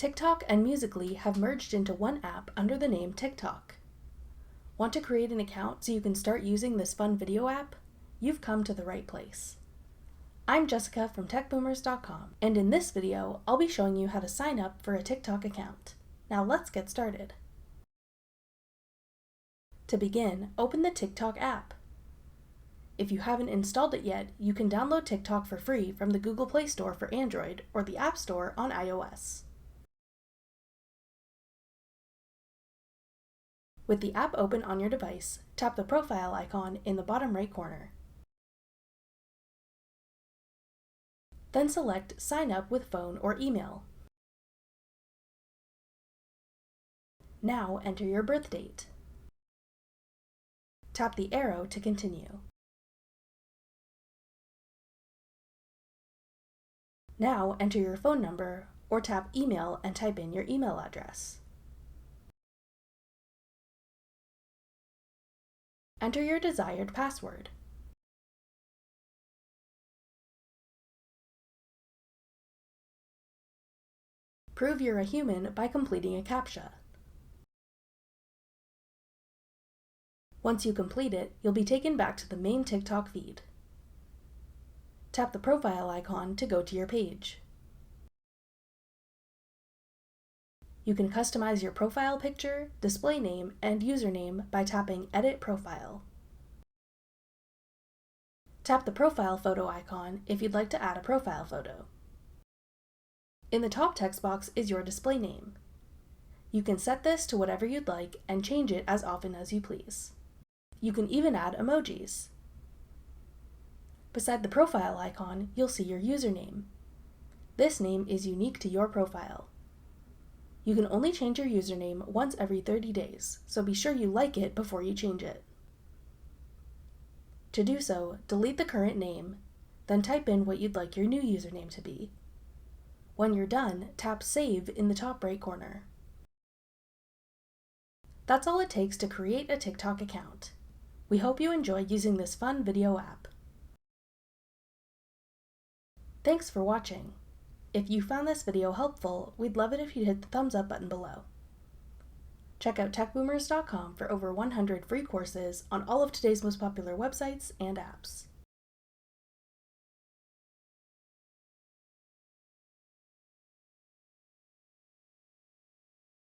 TikTok and Musical.ly have merged into one app under the name TikTok. Want to create an account so you can start using this fun video app? You've come to the right place. I'm Jessica from techboomers.com, and in this video, I'll be showing you how to sign up for a TikTok account. Now let's get started. To begin, open the TikTok app. If you haven't installed it yet, you can download TikTok for free from the Google Play Store for Android or the App Store on iOS. With the app open on your device, tap the profile icon in the bottom right corner. Then select Sign Up with Phone or Email. Now enter your birth date. Tap the arrow to continue. Now enter your phone number or tap Email and type in your email address. Enter your desired password. Prove you're a human by completing a CAPTCHA. Once you complete it, you'll be taken back to the main TikTok feed. Tap the profile icon to go to your page. You can customize your profile picture, display name, and username by tapping Edit Profile. Tap the profile photo icon if you'd like to add a profile photo. In the top text box is your display name. You can set this to whatever you'd like and change it as often as you please. You can even add emojis. Beside the profile icon, you'll see your username. This name is unique to your profile. You can only change your username once every 30 days, so be sure you like it before you change it. To do so, delete the current name, then type in what you'd like your new username to be. When you're done, tap Save in the top right corner. That's all it takes to create a TikTok account. We hope you enjoy using this fun video app. Thanks for watching. If you found this video helpful, we'd love it if you'd hit the thumbs up button below. Check out techboomers.com for over 100 free courses on all of today's most popular websites and apps.